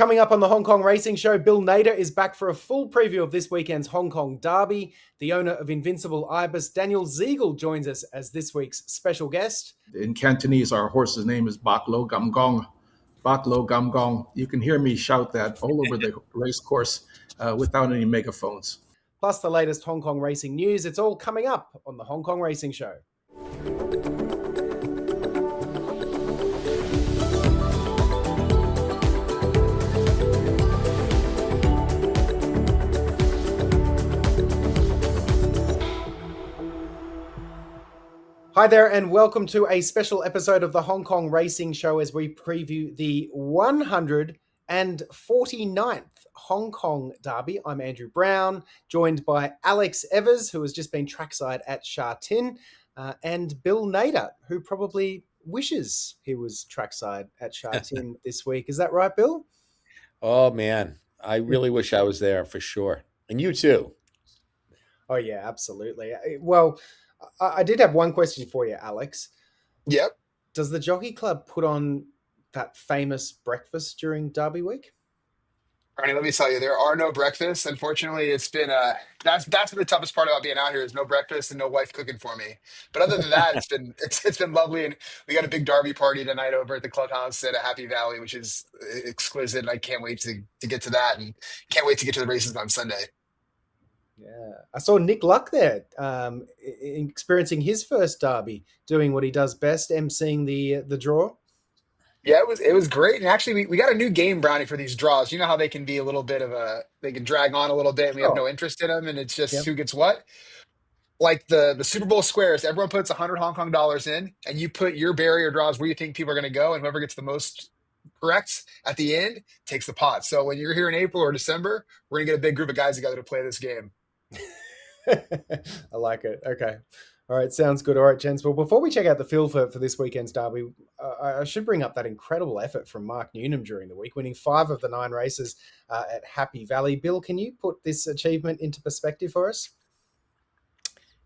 Coming up on the Hong Kong Racing Show, Bill Nader is back for a full preview of this weekend's Hong Kong Derby. The owner of Invincible Ibis, Daniel Zigal, joins us as this week's special guest. In Cantonese, our horse's name is Bak Lo Gam Gong. Bak Lo Gam Gong. You can hear me shout that all over the race course without any megaphones. Plus the latest Hong Kong racing news. It's all coming up on the Hong Kong Racing Show. Hi there and welcome to a special episode of the Hong Kong Racing Show as we preview the 149th Hong Kong Derby. I'm Andrew Brown, joined by Alex Evers, who has just been trackside at Sha Tin, and Bill Nader, who probably wishes he was trackside at Sha Tin this week. Is that right, Bill? Oh, man. I really wish I was there for sure. And you too. Oh, yeah, absolutely. Well, I did have one question for you, Alex. Yep. Does the Jockey Club put on that famous breakfast during Derby week? Ernie, let me tell you, there are no breakfasts. Unfortunately, it's been that's the toughest part about being out here is no breakfast and no wife cooking for me. But other than that, it's been lovely, and we got a big Derby party tonight over at the clubhouse at Happy Valley, which is exquisite. And I can't wait to get to that, and can't wait to get to the races on Sunday. Yeah, I saw Nick Luck there, experiencing his first Derby, doing what he does best, emceeing the draw. Yeah, it was great. And actually we got a new game, Brownie, for these draws. You know how they can be a little bit of they can drag on a little bit and we have no interest in them and it's just who gets what. Like the Super Bowl squares, everyone puts 100 Hong Kong dollars in and you put your barrier draws where you think people are going to go and whoever gets the most correct at the end takes the pot. So when you're here in April or December, we're going to get a big group of guys together to play this game. I like it. Okay. All right. Sounds good. All right, gents. Well, before we check out the field for this weekend's Derby, I should bring up that incredible effort from Mark Newnham during the week, winning 5 of the 9 races at Happy Valley. Bill, can you put this achievement into perspective for us?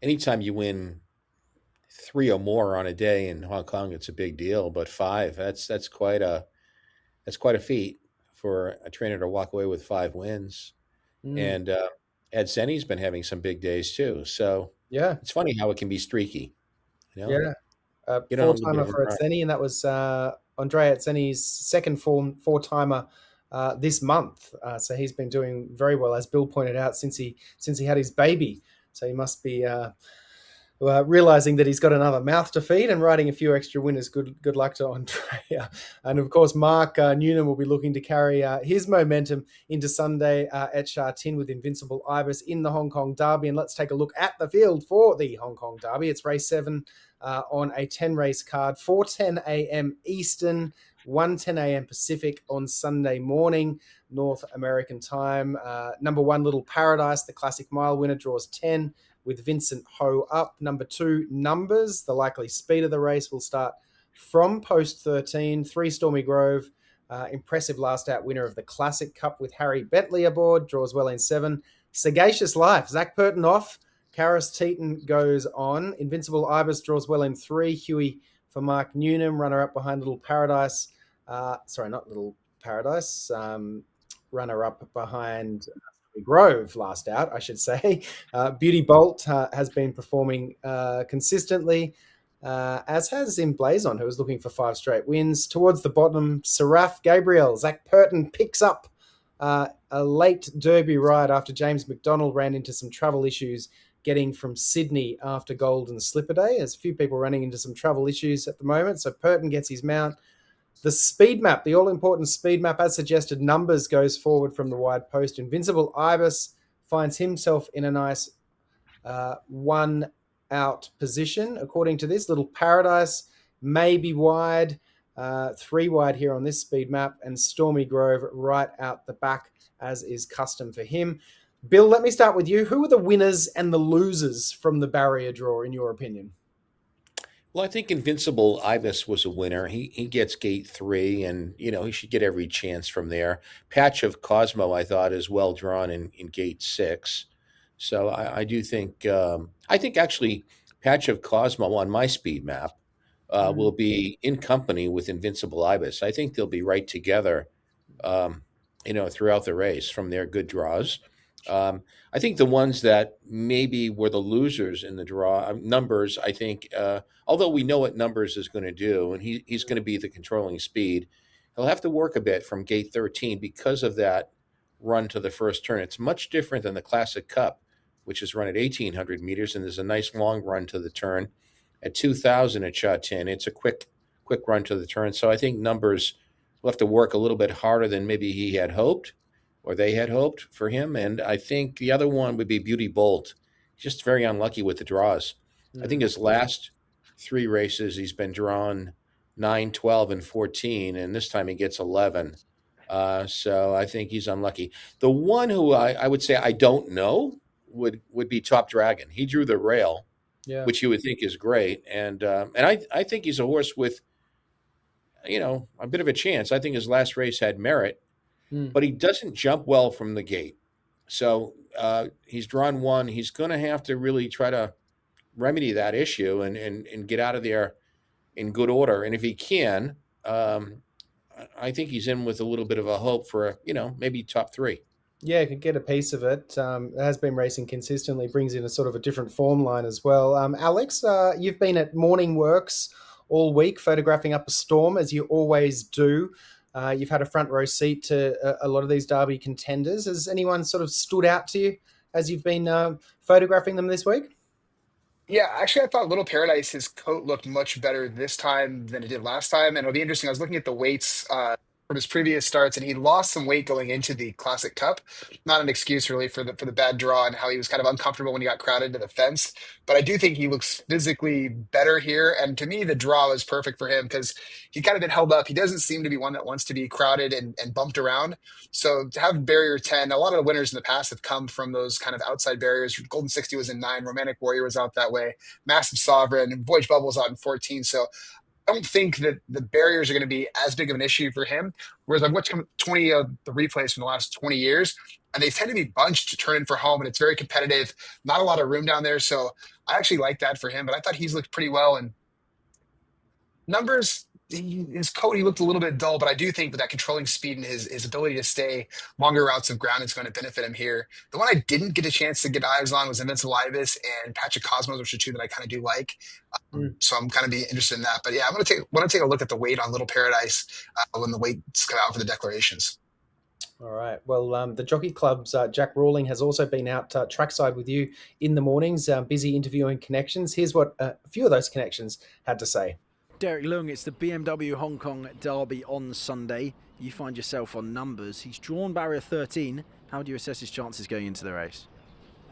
Anytime you win 3 or more on a day in Hong Kong, it's a big deal. But 5, that's quite a feat for a trainer to walk away with 5 wins. And Ed Senni's been having some big days too. So yeah, it's funny how it can be streaky. You know? Yeah. 4-timer for Etsenny, and that was Andrea Etsenny's second 4-timer this month. So he's been doing very well, as Bill pointed out, since he had his baby. So he must be realizing that he's got another mouth to feed and riding a few extra winners. Good luck to Andrea. And of course, Mark Newnham will be looking to carry his momentum into Sunday at Sha Tin with Invincible Ibis in the Hong Kong Derby. And let's take a look at the field for the Hong Kong Derby. It's race 7 on a 10-race card, 4:10 a.m. Eastern, 1:10 a.m. Pacific on Sunday morning, North American time. Number 1, Little Paradise, the Classic Mile winner, draws 10. With Vincent Ho up. Number 2, Numbers. The likely speed of the race will start from post 13. 3, Stormy Grove. Impressive last out winner of the Classic Cup with Harry Bentley aboard. Draws well in 7. Sagacious Life. Zach Purton off. Karis Teeton goes on. Invincible Ibis draws well in 3. Huey for Mark Newnham. Runner up behind Little Paradise. Sorry, not Little Paradise. Runner up behind Grove last out, I should say. Beauty Bolt has been performing consistently, as has In Blazon, who is looking for 5 straight wins. Towards the bottom, Seraph Gabriel. Zach Purton picks up a late Derby ride after James McDonald ran into some travel issues getting from Sydney after Golden Slipper Day. There's a few people running into some travel issues at the moment, so Purton gets his mount. The speed map, the all-important speed map, as suggested, Numbers goes forward from the wide post. Invincible Ibis finds himself in a nice 1-out position. According to this, Little Paradise may be wide, 3 wide here on this speed map, and Stormy Grove right out the back, as is custom for him. Bill, let me start with you. Who are the winners and the losers from the barrier draw, in your opinion? Well, I think Invincible Ibis was a winner. He gets gate 3, and he should get every chance from there. Patch of Cosmo, I thought, is well drawn in gate 6. So I do think actually Patch of Cosmo on my speed map will be in company with Invincible Ibis. I think they'll be right together throughout the race from their good draws. I think the ones that maybe were the losers in the draw, Numbers, I think, although we know what Numbers is going to do, and he's going to be the controlling speed, he'll have to work a bit from gate 13 because of that run to the first turn. It's much different than the Classic Cup, which is run at 1,800 meters, and there's a nice long run to the turn. At 2,000 at Sha Tin, it's a quick run to the turn. So I think Numbers will have to work a little bit harder than maybe he had hoped or they had hoped for him. And I think the other one would be Beauty Bolt. Just very unlucky with the draws. I think his last 3 races, he's been drawn 9, 12, and 14, and this time he gets 11. So I think he's unlucky. The one who I would say I don't know would be Top Dragon. He drew the rail, which you would think is great. And I think he's a horse with, a bit of a chance. I think his last race had merit, but he doesn't jump well from the gate. So he's drawn 1. He's going to have to really try to remedy that issue and get out of there in good order. And if he can, I think he's in with a little bit of a hope for, maybe top 3. Yeah, could get a piece of it. Has been racing consistently, brings in a sort of a different form line as well. Alex, you've been at Morning Works all week photographing up a storm, as you always do. You've had a front row seat to a lot of these Derby contenders. Has anyone sort of stood out to you as you've been photographing them this week? Yeah, actually, I thought Little Paradise's coat looked much better this time than it did last time. And it'll be interesting. I was looking at the weights from his previous starts, and he lost some weight going into the Classic Cup. Not an excuse really for the bad draw and how he was kind of uncomfortable when he got crowded to the fence. But I do think he looks physically better here. And to me, the draw is perfect for him because he kind of been held up. He doesn't seem to be one that wants to be crowded and bumped around. So to have barrier 10, a lot of the winners in the past have come from those kind of outside barriers. Golden 60 was in 9, Romantic Warrior was out that way, Massive Sovereign, and Voyage Bubbles out in 14. So I don't think that the barriers are going to be as big of an issue for him. Whereas I've watched 20 of the replays from the last 20 years, and they tend to be bunched to turn in for home, and it's very competitive. Not a lot of room down there. So I actually like that for him, but I thought he's looked pretty well. And Numbers, his coat, he looked a little bit dull, but I do think with that controlling speed and his ability to stay longer routes of ground is going to benefit him here. The one I didn't get a chance to get eyes on was Invincible Ibis and Patrick Cosmos, which are 2 that I kind of do like. So I'm kind of be interested in that. But yeah, I'm going to take a look at the weight on Little Paradise when the weights come out for the declarations. All right. Well, the Jockey Club's Jack Rawling has also been out trackside with you in the mornings, busy interviewing connections. Here's what a few of those connections had to say. Derek Leung, it's the BMW Hong Kong Derby on Sunday. You find yourself on Numbers. He's drawn barrier 13. How do you assess his chances going into the race?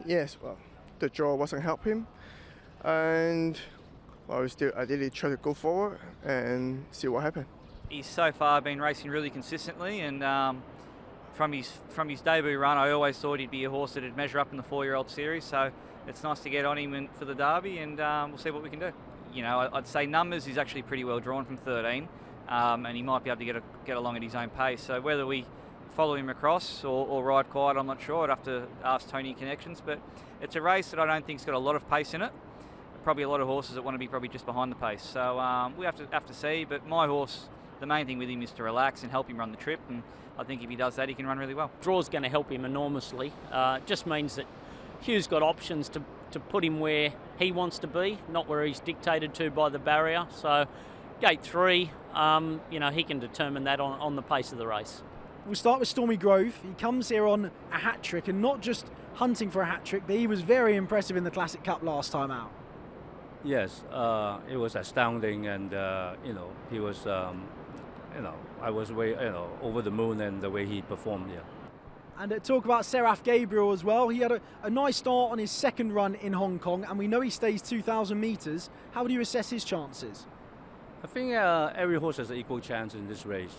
Yes, well, the draw wasn't helping him. And well, I did try to go forward and see what happened. He's so far been racing really consistently, and from his debut run, I always thought he'd be a horse that'd measure up in the 4-year-old series. So it's nice to get on him for the Derby, and we'll see what we can do. I'd say Numbers is actually pretty well drawn from 13, and he might be able to get along at his own pace. So whether we follow him across or ride quiet, I'm not sure. I'd have to ask Tony Connections, but it's a race that I don't think's got a lot of pace in it. Probably a lot of horses that want to be probably just behind the pace. So we have to see. But my horse, the main thing with him is to relax and help him run the trip, and I think if he does that, he can run really well. Draw's going to help him enormously. Just means that Hugh's got options to put him where he wants to be, not where he's dictated to by the barrier. So gate 3, he can determine that on the pace of the race. We'll start with Stormy Grove. He comes here on a hat-trick, and not just hunting for a hat-trick, but he was very impressive in the Classic Cup last time out. Yes, it was astounding, and he was, I was way, over the moon and the way he performed. Yeah. And talk about Seraph Gabriel as well. He had a nice start on his second run in Hong Kong, and we know he stays 2,000 metres. How do you assess his chances? I think every horse has an equal chance in this race.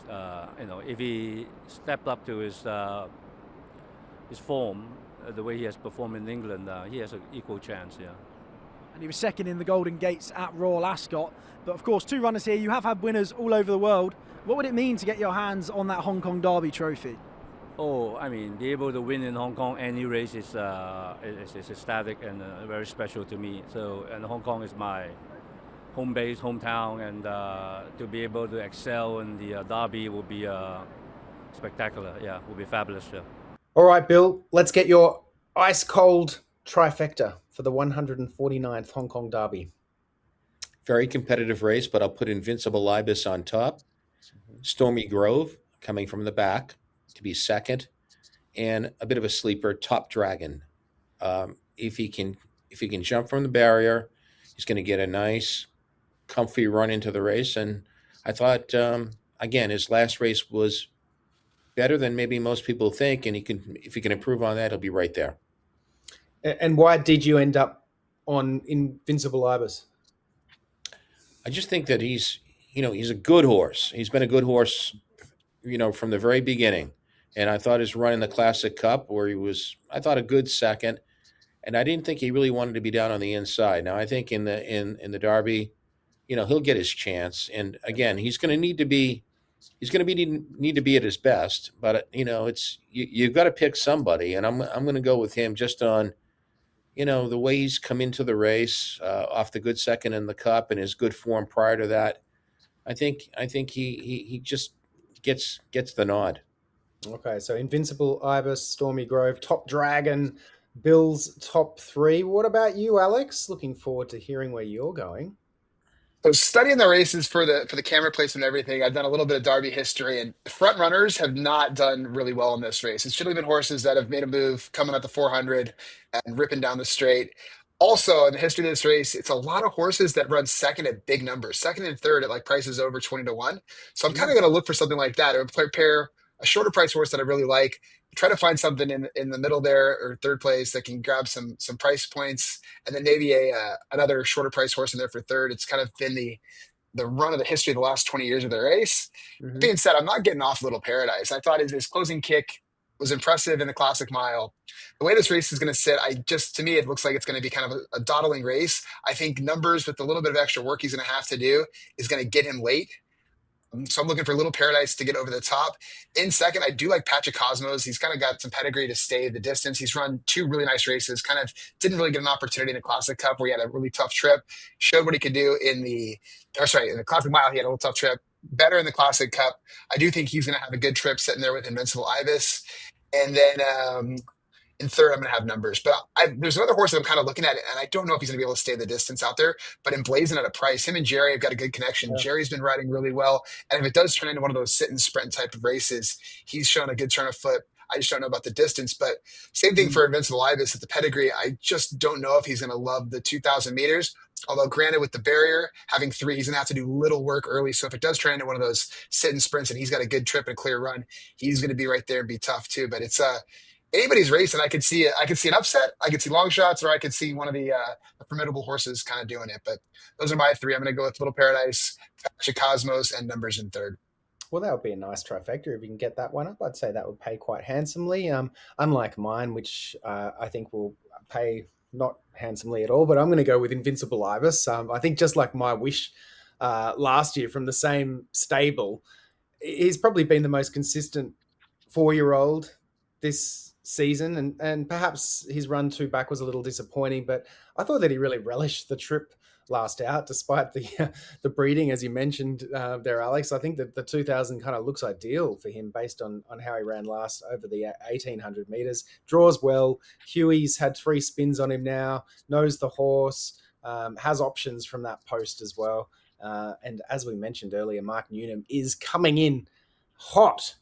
If he stepped up to his form, the way he has performed in England, he has an equal chance. Yeah. And he was second in the Golden Gates at Royal Ascot. But of course, 2 runners here. You have had winners all over the world. What would it mean to get your hands on that Hong Kong Derby trophy? Oh, I mean, be able to win in Hong Kong any race is ecstatic and very special to me. So, and Hong Kong is my home base, hometown, and to be able to excel in the Derby will be spectacular. Yeah, will be fabulous. Yeah. All right, Bill, let's get your ice cold trifecta for the 149th Hong Kong Derby. Very competitive race, but I'll put Invincible Ibis on top. Stormy Grove coming from the back to be second, and a bit of a sleeper, Top Dragon. If he can jump from the barrier, he's going to get a nice, comfy run into the race. And I thought, again, his last race was better than maybe most people think, and if he can improve on that, he'll be right there. And why did you end up on Invincible Ibis? I just think that he's a good horse. He's been a good horse, from the very beginning. And I thought his run in the Classic Cup, where he was, I thought, a good second, and I didn't think he really wanted to be down on the inside. Now I think in the Derby, he'll get his chance. And again, he's going to need to be at his best. But you've got to pick somebody, and I'm going to go with him just on the way he's come into the race, off the good second in the Cup and his good form prior to that. I think he just gets the nod. Okay, so Invincible Ibis, Stormy Grove, Top Dragon, Bill's top three. What about you, Alex? Looking forward to hearing where you're going. So studying the races for the camera placement and everything, I've done a little bit of Derby history, and front runners have not done really well in this race. It's generally been horses that have made a move coming at the 400 and ripping down the straight. Also, in the history of this race, it's a lot of horses that run second at big numbers, second and third at like prices over 20-1. So I'm kind of going to look for something like that. I would pair a shorter price horse that I really like, try to find something in the middle there or third place that can grab some price points, and then maybe another shorter price horse in there for third. It's kind of been the run of the history of the last 20 years of the race. That being said, I'm not getting off Little Paradise. I thought his closing kick was impressive in the Classic Mile. The way this race is going to sit, to me, it looks like it's going to be kind of a dawdling race. I think numbers with a little bit of extra work he's going to have to do is going to get him late. So I'm looking for Little Paradise to get over the top. In second, I do like Patrick Cosmos. He's kind of got some pedigree to stay the distance. He's run two really nice races, kind of didn't really get an opportunity in the Classic Cup where he had a really tough trip. Showed what he could do in the Classic Mile. He had a little tough trip. Better in the Classic Cup. I do think he's going to have a good trip sitting there with Invincible Ibis. And then in third, I'm going to have numbers. But there's another horse that I'm kind of looking at, and I don't know if he's going to be able to stay the distance out there, but Emblazoned at a price. Him and Jerry have got a good connection. Yeah. Jerry's been riding really well. And if it does turn into one of those sit and sprint type of races, he's shown a good turn of foot. I just don't know about the distance. But same thing for Invincible Ibis at the pedigree. I just don't know if he's going to love the 2,000 meters. Although granted, with the barrier, having three, he's going to have to do little work early. So if it does turn into one of those sit and sprints and he's got a good trip and a clear run, he's going to be right there and be tough too. But it's anybody's race, and I could see it. I could see an upset, I could see long shots, or I could see one of the formidable horses kind of doing it. But those are my three. I'm going to go with Little Paradise, Patrick Cosmos, and numbers in third. Well, that would be a nice trifecta if you can get that one up. I'd say that would pay quite handsomely. Unlike mine, which I think will pay not handsomely at all, but I'm going to go with Invincible Ibis. I think just like my wish last year from the same stable, he's probably been the most consistent 4-year-old this season, and perhaps his run two back was a little disappointing, but I thought that he really relished the trip last out, despite the breeding, as you mentioned there, Alex. I think that the 2000 kind of looks ideal for him based on how he ran last over the 1800 meters. Draws well. Huey's had 3 spins on him now, knows the horse, has options from that post as well. And as we mentioned earlier, Mark Newnham is coming in hot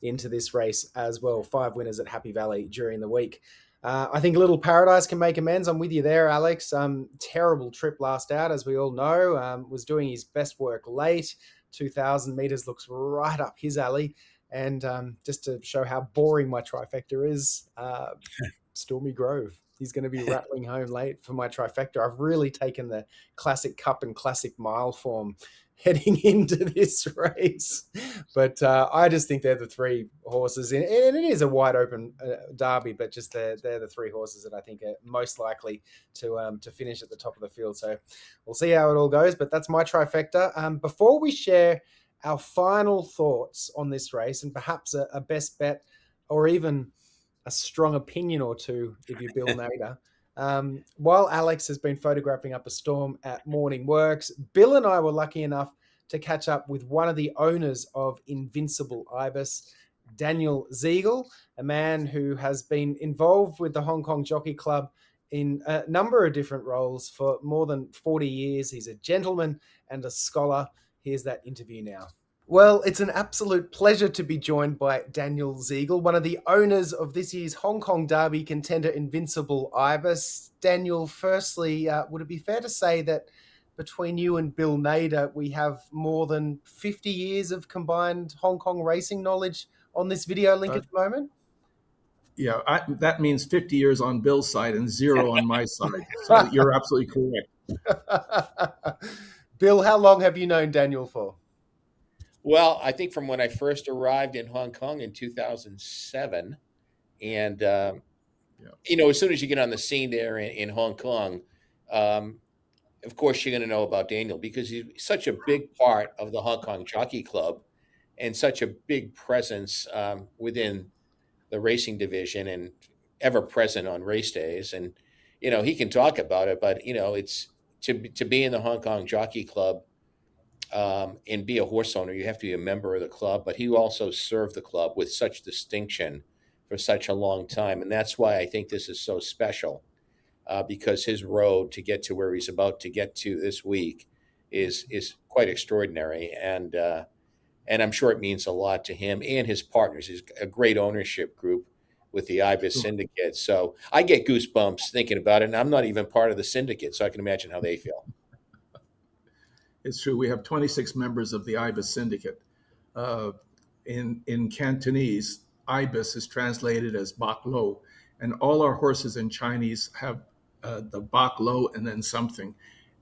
into this race as well. 5 winners at Happy Valley during the week. I think Little Paradise can make amends. I'm with you there, Alex. Terrible trip last out, as we all know. Was doing his best work late. 2,000 meters looks right up his alley. And just to show how boring my trifecta is, Stormy Grove. He's going to be rattling home late for my trifecta. I've really taken the Classic Cup and Classic Mile form heading into this race. But I just think they're the 3 horses. And it is a wide open derby, but just they're the 3 horses that I think are most likely to finish at the top of the field. So we'll see how it all goes. But that's my trifecta. Before we share our final thoughts on this race and perhaps a best bet or even a strong opinion or two, if you're Bill Nader. While Alex has been photographing up a storm at Morning Works, Bill and I were lucky enough to catch up with one of the owners of Invincible Ibis, Daniel Zigal, a man who has been involved with the Hong Kong Jockey Club in a number of different roles for more than 40 years. He's a gentleman and a scholar. Here's that interview now. Well, it's an absolute pleasure to be joined by Daniel Zigal, one of the owners of this year's Hong Kong Derby contender Invincible Ibis. Daniel, firstly, would it be fair to say that between you and Bill Nader, we have more than 50 years of combined Hong Kong racing knowledge on this video link at the moment? Yeah, that means 50 years on Bill's side and 0 on my side. So you're absolutely correct. Bill, how long have you known Daniel for? Well, I think from when I first arrived in Hong Kong in 2007. And, as soon as you get on the scene there in Hong Kong, of course, you're going to know about Daniel because he's such a big part of the Hong Kong Jockey Club and such a big presence within the racing division and ever present on race days. And, he can talk about it, but, it's to be in the Hong Kong Jockey Club and be a horse owner, you have to be a member of the club, but he also served the club with such distinction for such a long time. And that's why I think this is so special, because his road to get to where he's about to get to this week is quite extraordinary. And I'm sure it means a lot to him and his partners. He's a great ownership group with the Ibis Syndicate. So I get goosebumps thinking about it, and I'm not even part of the syndicate, so I can imagine how they feel. It's true. We have 26 members of the Ibis Syndicate. In Cantonese, Ibis is translated as Bak Lo, and all our horses in Chinese have the Bak Lo and then something.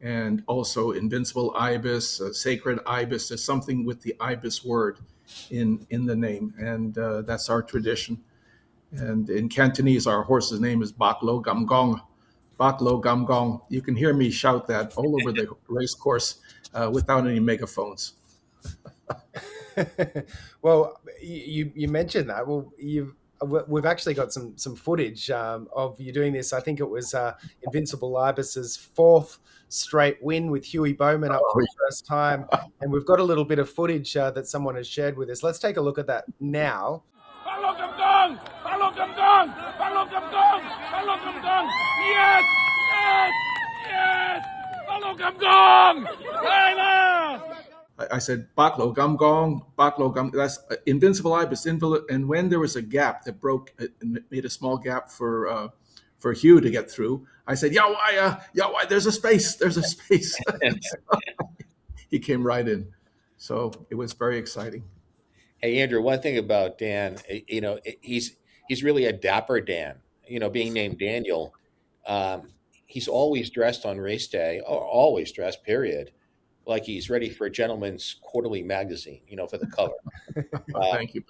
And also Invincible Ibis, Sacred Ibis. There's something with the Ibis word in the name, and that's our tradition. And in Cantonese, our horse's name is Bak Lo Gam Gong. Bak Lo Gam Gong. You can hear me shout that all over the race course without any megaphones. Well, you mentioned that. Well, we've actually got some footage of you doing this. I think it was Invincible Ibis's 4th straight win with Huey Bowman up for the first time. And we've got a little bit of footage that someone has shared with us. Let's take a look at that now. Yes! I said, Baklo, Gam Gong, Baklo, Gam. That's Invincible Ibis. And when there was a gap that broke, made a small gap for Hugh to get through, I said, Yawai, there's a space. He came right in. So it was very exciting. Hey, Andrew, one thing about Dan, he's really a dapper Dan. Being named Daniel, he's always dressed on race day, or always dressed, period, like he's ready for a Gentleman's Quarterly magazine, for the cover. Thank you.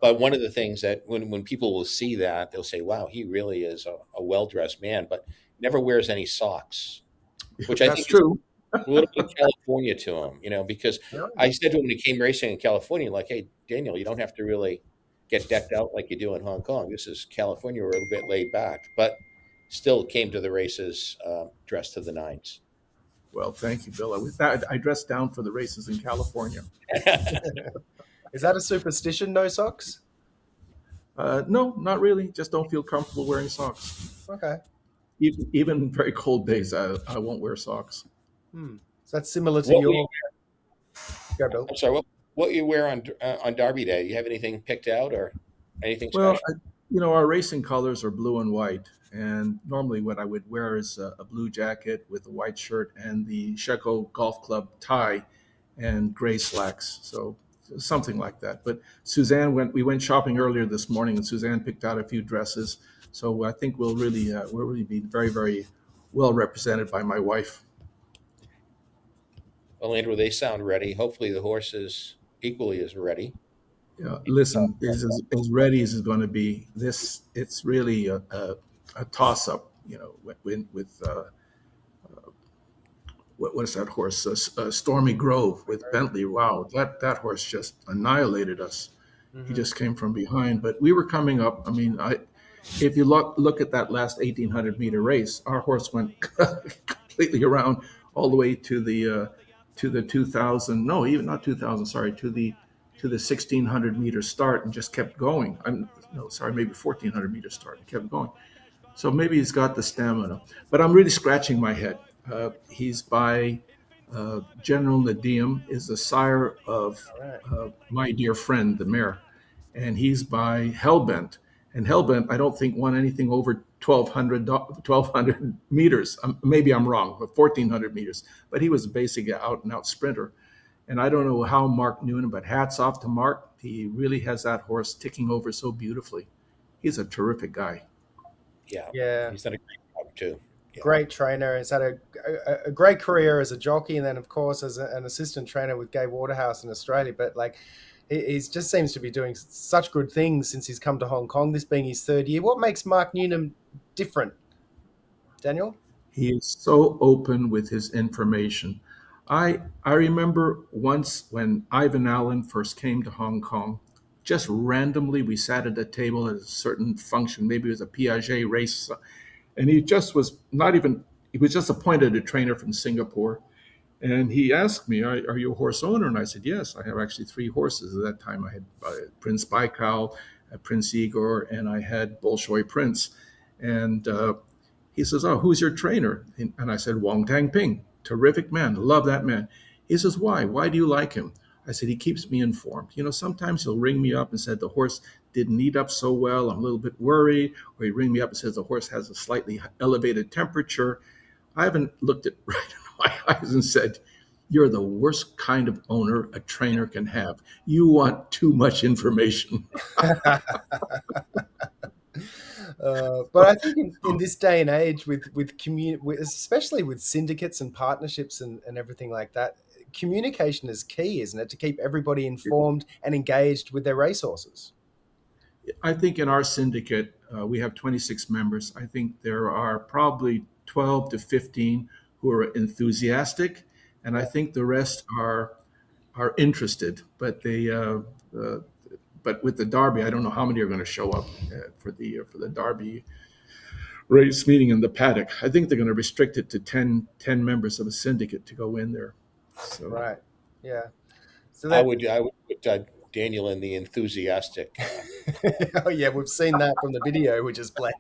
But one of the things that when people will see that, they'll say, wow, he really is a well-dressed man, but never wears any socks, which I think true. Is a little bit California to him, because I said to him when he came racing in California, like, hey, Daniel, you don't have to really get decked out like you do in Hong Kong. This is California. We're a little bit laid back, but still came to the races dressed to the nines. Well, thank you, Bill. I dressed down for the races in California. Is that a superstition, no socks? No, not really. Just don't feel comfortable wearing socks. Okay. Even very cold days, I won't wear socks. So that's similar to your... Yeah, Bill. I'm sorry, what you wear on Derby Day? Do you have anything picked out or anything special? Well, our racing colors are blue and white. And normally what I would wear is a blue jacket with a white shirt and the Sheco Golf Club tie and gray slacks. So something like that. But we went shopping earlier this morning, and Suzanne picked out a few dresses. So I think we'll really be very, very well represented by my wife. Well, Andrew, they sound ready. Hopefully the horse is equally as ready. Yeah, listen, as ready as it's going to be. It's really a toss-up, with what is that horse? Stormy Grove with Bentley. Wow, that horse just annihilated us. Mm-hmm. He just came from behind, but we were coming up. I mean, if you look at that last 1,800 meter race, our horse went completely around all the way to the 2,000. No, even not 2,000. Sorry, to the to the 1,600-meter start and just kept going. Maybe 1,400-meter start and kept going. So maybe he's got the stamina. But I'm really scratching my head. He's by General Newnham, is the sire of my dear friend, the mayor. And he's by Hellbent. And Hellbent, I don't think won anything over 1,200 meters. Maybe I'm wrong, but 1,400 meters. But he was basically an out-and-out sprinter. And I don't know how Mark Newnham, but hats off to Mark. He really has that horse ticking over so beautifully. He's a terrific guy. Yeah. He's done a great job too. Yeah. Great trainer. He's had a great career as a jockey, and then of course as an assistant trainer with Gay Waterhouse in Australia. But like, he just seems to be doing such good things since he's come to Hong Kong. This being his third year. What makes Mark Newnham different, Daniel? He is so open with his information. I remember once when Ivan Allen first came to Hong Kong, just randomly we sat at a table at a certain function, maybe it was a Piaget race, and he just was not even, he was just appointed a trainer from Singapore. And he asked me, are you a horse owner? And I said, yes, I have actually 3 horses. At that time, I had Prince Baikal, Prince Igor, and I had Bolshoi Prince. And he says, oh, who's your trainer? And I said, Wong Tang Ping, terrific man, love that man. He says, why? Why do you like him? I said, he keeps me informed. Sometimes he'll ring me up and said the horse didn't eat up so well. I'm a little bit worried. Or he'd ring me up and says the horse has a slightly elevated temperature. I haven't looked it right in my eyes and said, you're the worst kind of owner a trainer can have. You want too much information. But I think in this day and age, especially with syndicates and partnerships and everything like that, communication is key, isn't it, to keep everybody informed and engaged with their racehorses? I think in our syndicate, we have 26 members. I think there are probably 12 to 15 who are enthusiastic, and I think the rest are interested. But but with the Derby, I don't know how many are going to show up for the Derby race meeting in the paddock. I think they're going to restrict it to 10 members of a syndicate to go in there. So. Right. Yeah. So I would put Daniel in the enthusiastic. Oh yeah, we've seen that from the video we just played.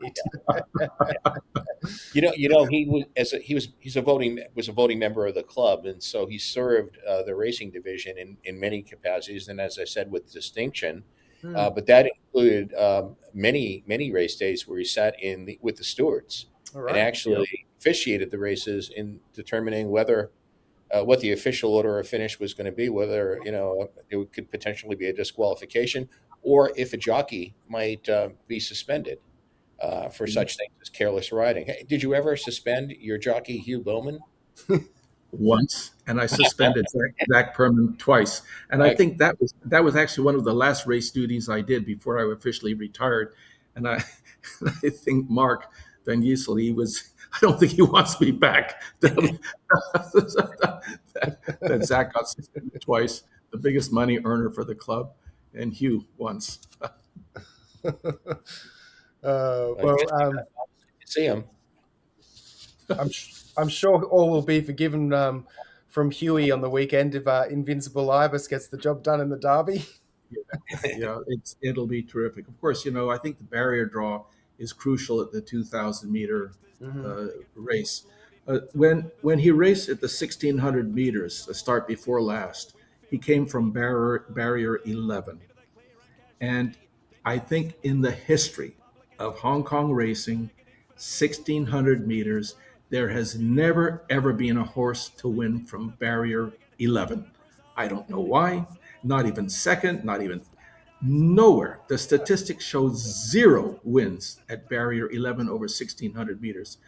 He's a voting member of the club, and so he served the racing division in many capacities, and as I said, with distinction. But that included many race days where he sat with the stewards and actually officiated the races in determining whether what the official order of finish was going to be, whether it could potentially be a disqualification, or if a jockey might be suspended for such things as careless riding. Hey, did you ever suspend your jockey Hugh Bowman? Once, and I suspended Zach Perman twice. And I think that was actually one of the last race duties I did before I officially retired. And I think Mark Van Gisel, I don't think he wants me back. That Zach got suspended twice, the biggest money earner for the club, and Hugh once. See him. I'm sure all will be forgiven from Huey on the weekend if Invincible Ibis gets the job done in the Derby. Yeah, it'll be terrific. Of course, I think the barrier draw is crucial at the 2,000 meter race. When he raced at the 1,600 meters, the start before last, he came from barrier 11. And I think in the history of Hong Kong racing, 1,600 meters, there has never, ever been a horse to win from barrier 11. I don't know why. Not even second, not even nowhere. The statistics show 0 wins at barrier 11 over 1,600 meters.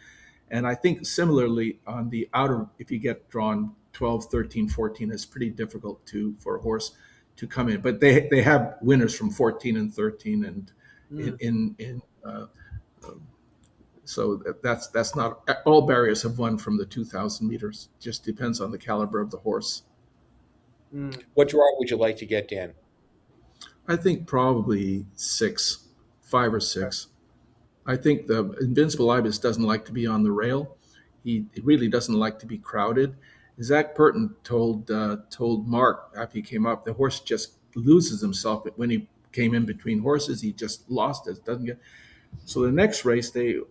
And I think similarly on the outer, if you get drawn 12, 13, 14, it's pretty difficult for a horse to come in. But they have winners from 14 and 13 and so that's not all barriers have won from the 2,000 meters. Just depends on the caliber of the horse. What draw would you like to get, Dan? I think probably 5 or 6. I think the Invincible Ibis doesn't like to be on the rail. He really doesn't like to be crowded. Zach Purton told Mark after he came up, the horse just loses himself. But when he came in between horses, he just lost it. Doesn't get. So the next race, there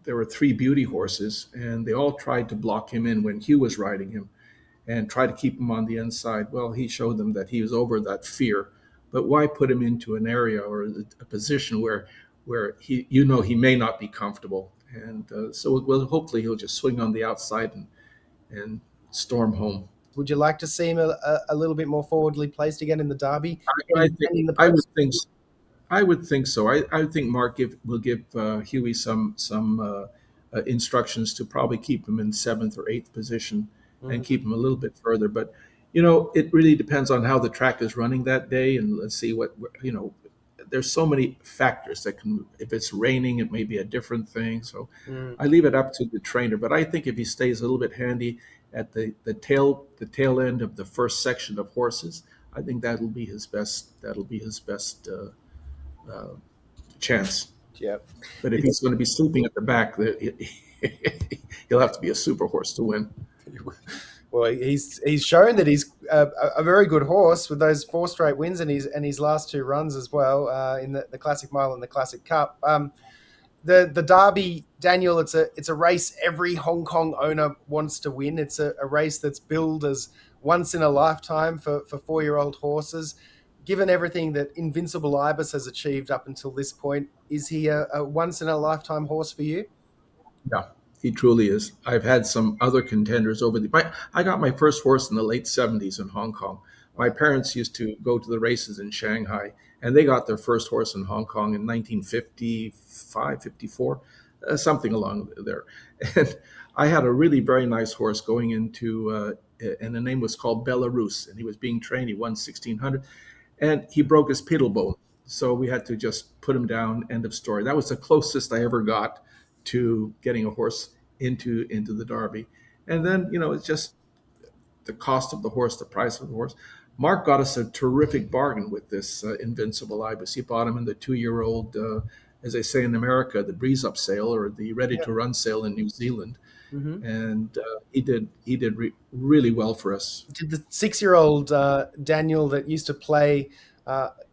were three beauty horses, and they all tried to block him in when Hugh was riding him, and try to keep him on the inside. Well, he showed them that he was over that fear. But why put him into an area or a position where he may not be comfortable? And hopefully he'll just swing on the outside and storm home. Would you like to see him a little bit more forwardly placed again in the Derby? I would think so. I think Mark will give Huey some instructions to probably keep him in 7th or 8th position and keep him a little bit further. But it really depends on how the track is running that day, and let's see what there's so many factors that can. If it's raining, it may be a different thing. So I leave it up to the trainer. But I think if he stays a little bit handy at the tail end of the first section of horses, I think that'll be his best. Chance. Yeah. But if he's going to be sleeping at the back, he'll have to be a super horse to win. Well, he's shown that he's a very good horse with those 4 straight wins and his last 2 runs as well in the Classic Mile and the Classic Cup. The Derby, Daniel, it's a race every Hong Kong owner wants to win. It's a race that's billed as once in a lifetime for 4-year-old horses. Given everything that Invincible Ibis has achieved up until this point, is he a once in a lifetime horse for you? Yeah, he truly is. I've had some other contenders I got my first horse in the late 70s in Hong Kong. My parents used to go to the races in Shanghai, and they got their first horse in Hong Kong in 1955, 54, something along there. And I had a really very nice horse going into, and the name was called Belarus, and he was being trained. He won 1600. And he broke his pedal bone. So we had to just put him down, end of story. That was the closest I ever got to getting a horse into the Derby. And then, it's just the cost of the horse, the price of the horse. Mark got us a terrific bargain with this Invincible Ibis. He bought him in the 2-year-old, as they say in America, the breeze up sale or the ready to run sale in New Zealand. Mm-hmm. And he did really well for us. Did the 6-year-old Daniel that used to play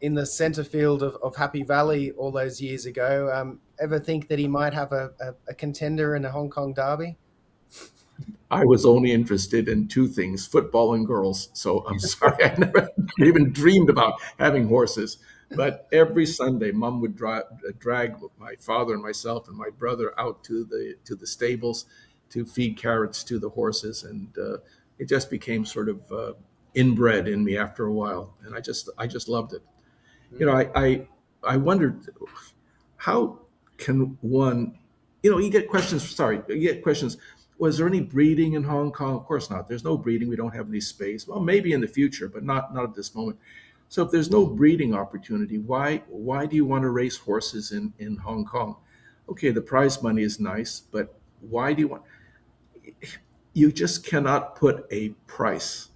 in the center field of Happy Valley all those years ago ever think that he might have a contender in a Hong Kong Derby? I was only interested in 2 things, football and girls. So I'm sorry, I never even dreamed about having horses. But every Sunday, Mom would drag my father and myself and my brother out to the stables to feed carrots to the horses, and it just became sort of inbred in me after a while, and I just loved it. I wondered, how can one, you get questions. Was there any breeding in Hong Kong? Of course not. There's no breeding. We don't have any space. Well, maybe in the future, but not at this moment. So if there's no breeding opportunity, why do you want to race horses in Hong Kong? Okay, the prize money is nice, but why do you want? You just cannot put a price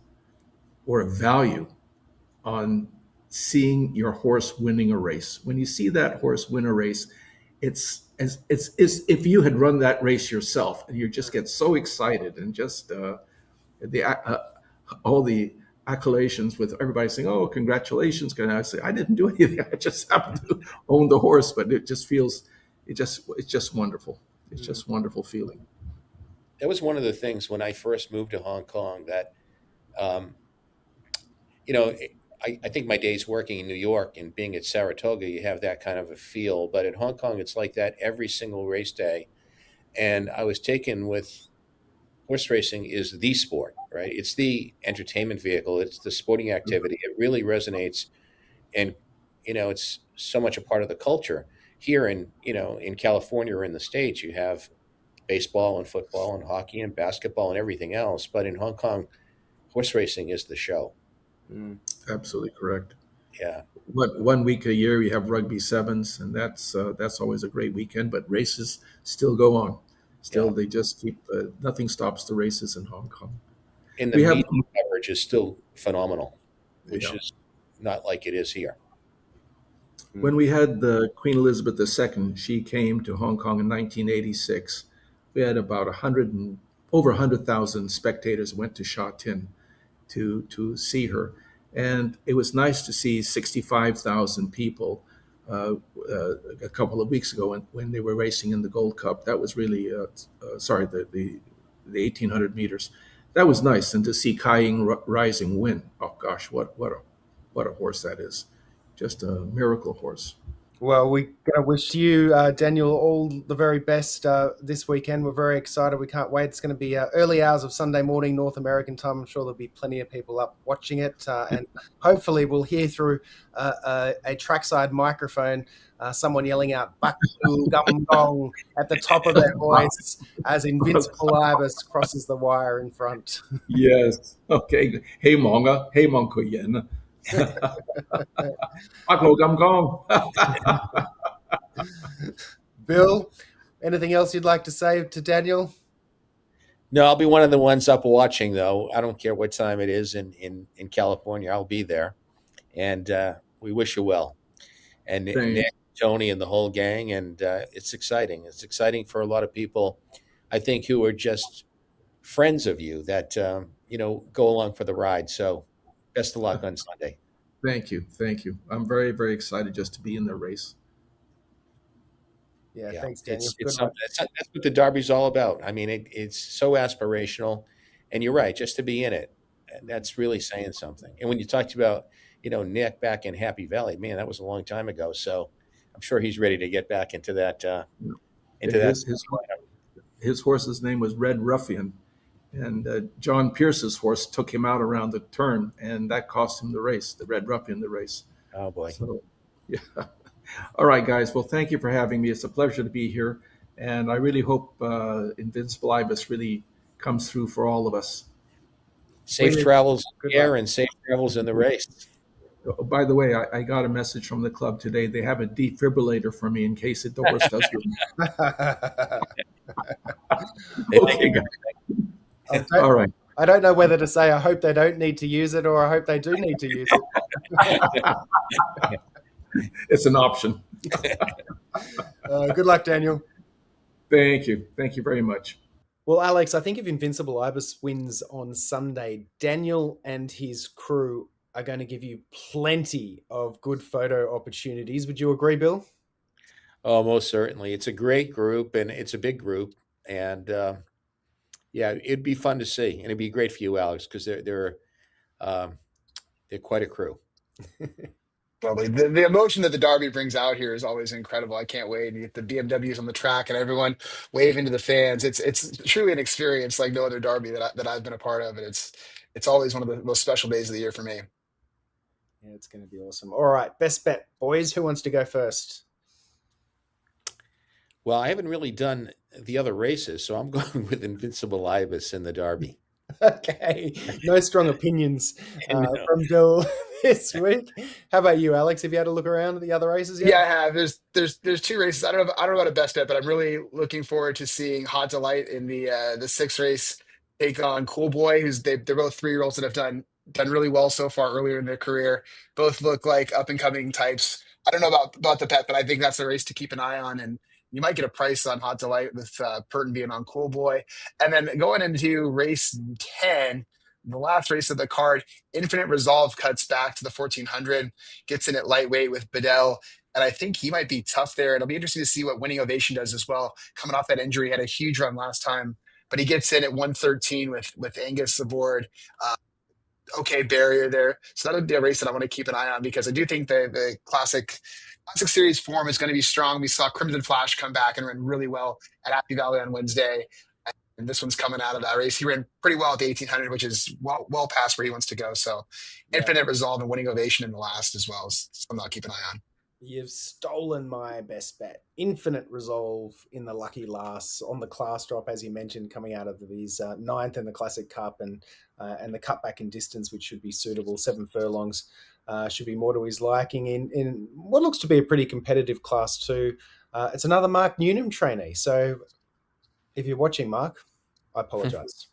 or a value on seeing your horse winning a race. When you see that horse win a race, it's if you had run that race yourself, and you just get so excited, and just all the accolations with everybody saying, "Oh, congratulations!" Can I say, "I didn't do anything. I just happened to own the horse," but it's just wonderful. It's just wonderful feeling. That was one of the things when I first moved to Hong Kong that, I think my days working in New York and being at Saratoga, you have that kind of a feel. But at Hong Kong, it's like that every single race day. And I was taken with horse racing is the sport, right? It's the entertainment vehicle. It's the sporting activity. It really resonates. And, it's so much a part of the culture. Here in California or in the States, you have baseball and football and hockey and basketball and everything else. But in Hong Kong, horse racing is the show. Absolutely correct. Yeah. One week a year you have rugby sevens, and that's always a great weekend. But races still go on. They just keep. Nothing stops the races in Hong Kong. And the media coverage is still phenomenal, which is not like it is here. When we had the Queen Elizabeth II, she came to Hong Kong in 1986. We had about over 100,000 spectators went to Sha Tin to see her. And it was nice to see 65,000 people a couple of weeks ago when they were racing in the Gold Cup. That was really, the 1800 meters. That was nice. And to see Kai Ying Rising win, oh gosh, what a horse that is. Just a miracle horse. Well, we're going to wish you, Daniel, all the very best this weekend. We're very excited. We can't wait. It's going to be early hours of Sunday morning, North American time. I'm sure there'll be plenty of people up watching it. And hopefully we'll hear through a trackside microphone someone yelling out, "Baku Gum Gong," at the top of their voice as Invincible Ibis crosses the wire in front. Yes. Okay. Hey, Monga. Hey, Monkuyen. Bill, anything else you'd like to say to Daniel? No, I'll be one of the ones up watching, though. I don't care what time it is in California. I'll be there. And we wish you well. And Nick, Tony, and the whole gang. And it's exciting. It's exciting for a lot of people, I think, who are just friends of you that, go along for the ride. So best of luck on Sunday. Thank you. Thank you. I'm very, very excited just to be in the race. Yeah, thanks, Daniel. That's what the Derby's all about. I mean, it's so aspirational. And you're right, just to be in it, that's really saying something. And when you talked about, Nick back in Happy Valley, man, that was a long time ago. So I'm sure he's ready to get back into that. His horse's name was Red Ruffian. And John Pierce's horse took him out around the turn, and that cost him the race, the Red Ruffian, the race. Oh, boy. So, yeah. All right, guys. Well, thank you for having me. It's a pleasure to be here. And I really hope Invincible Ibis really comes through for all of us. Safe travels here and safe travels in the race. Oh, by the way, I got a message from the club today. They have a defibrillator for me in case the horse does win. Okay, guys. All right. I don't know whether to say I hope they don't need to use it or I hope they do need to use it. It's an option. Good luck, Daniel. Thank you. Thank you very much. Well, Alex, I think if Invincible Ibis wins on Sunday, Daniel and his crew are going to give you plenty of good photo opportunities. Would you agree, Bill? Oh, most certainly. It's a great group and it's a big group. And it'd be fun to see. And it'd be great for you, Alex, because they're quite a crew. Probably the emotion that the Derby brings out here is always incredible. I can't wait. You get the BMWs on the track and everyone waving to the fans. It's truly an experience like no other Derby that I've been a part of, and it's always one of the most special days of the year for me. Yeah, it's going to be awesome. All right, best bet, boys. Who wants to go first? Well, I haven't really done the other races, so I'm going with Invincible Ibis in the Derby. Okay, no strong opinions from Bill this week. How about you, Alex? Have you had a look around at the other races yet? Yeah, I have. There's two races. I don't know about a best bet, but I'm really looking forward to seeing Hot Delight in the sixth race take on Cool Boy, they're both 3-year-olds that have done really well so far earlier in their career. Both look like up and coming types. I don't know about the bet, but I think that's a race to keep an eye on, and you might get a price on Hot Delight with Purton being on Cool Boy. And then going into race 10, the last race of the card, Infinite Resolve cuts back to the 1400, gets in at lightweight with Bedell. And I think he might be tough there. It'll be interesting to see what Winning Ovation does as well. Coming off that injury, had a huge run last time, but he gets in at 113 with Angus aboard. Okay, barrier there. So that'll be a race that I want to keep an eye on because I do think the Classic Series form is going to be strong. We saw Crimson Flash come back and run really well at Happy Valley on Wednesday. And this one's coming out of that race. He ran pretty well at the 1800, which is well past where he wants to go. So Infinite Resolve and Winning Ovation in the last as well is something I'll keep an eye on. You've stolen my best bet. Infinite Resolve in the lucky last on the class drop, as you mentioned, coming out of these ninth in the Classic Cup and the cutback in distance, which should be suitable. 7 furlongs should be more to his liking in what looks to be a pretty competitive class too. It's another Mark Newnham trainee. So if you're watching, Mark, I apologize.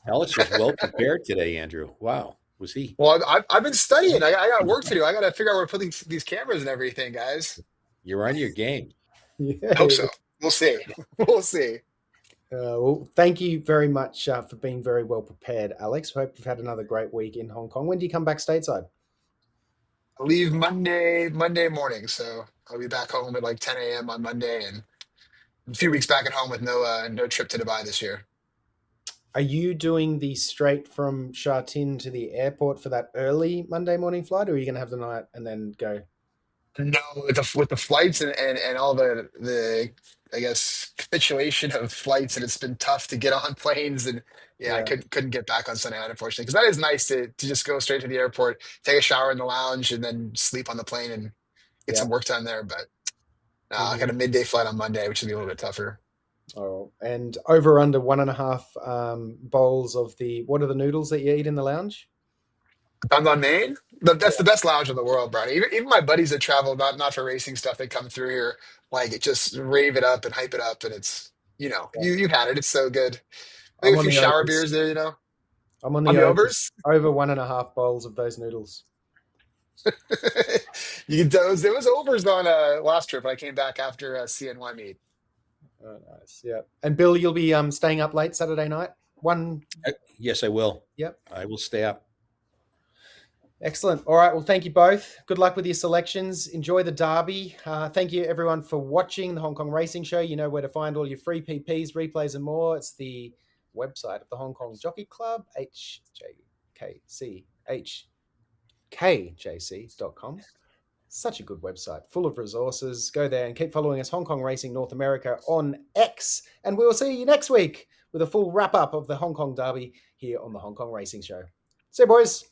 Alex was well prepared today, Andrew. Wow. Was he? Well, I've been studying. I got work to do. I got to figure out where to put these cameras and everything, guys. You're on your game. Yeah. I hope so. We'll see. We'll see. Well, thank you very much for being very well prepared, Alex. Hope you've had another great week in Hong Kong. When do you come back stateside? I leave Monday morning, so I'll be back home at like 10 a.m. on Monday, and a few weeks back at home with no trip to Dubai this year. Are you doing the straight from Sha Tin to the airport for that early Monday morning flight, or are you going to have the night and then go? No, with the flights and all the I guess capitulation of flights, and it's been tough to get on planes, and yeah, I couldn't get back on Sunday night, unfortunately, because that is nice to just go straight to the airport, take a shower in the lounge, and then sleep on the plane and get some work done there. But I got a midday flight on Monday, which would be a little bit tougher. Oh, and over under 1.5 bowls of what are the noodles that you eat in the lounge? On Maine, that's the best lounge in the world, Brownie. Even my buddies that travel, not for racing stuff, they come through here, like it just rave it up and hype it up, and it's you've had it. It's so good. Maybe a few shower beers there, I'm on the the overs. Over 1.5 bowls of those noodles. There was overs on last trip when I came back after CNY meet. Oh, nice. Yeah. And Bill, you'll be staying up late Saturday night? Yes, I will. Yep. I will stay up. Excellent. All right. Well, thank you both. Good luck with your selections. Enjoy the Derby. Thank you, everyone, for watching the Hong Kong Racing Show. You know where to find all your free PPs, replays, and more. It's the website of the Hong Kong Jockey Club, HKJC, HKJC.com. Such a good website, full of resources. Go there and keep following us, Hong Kong Racing North America, on X. And we will see you next week with a full wrap-up of the Hong Kong Derby here on the Hong Kong Racing Show. See you, boys.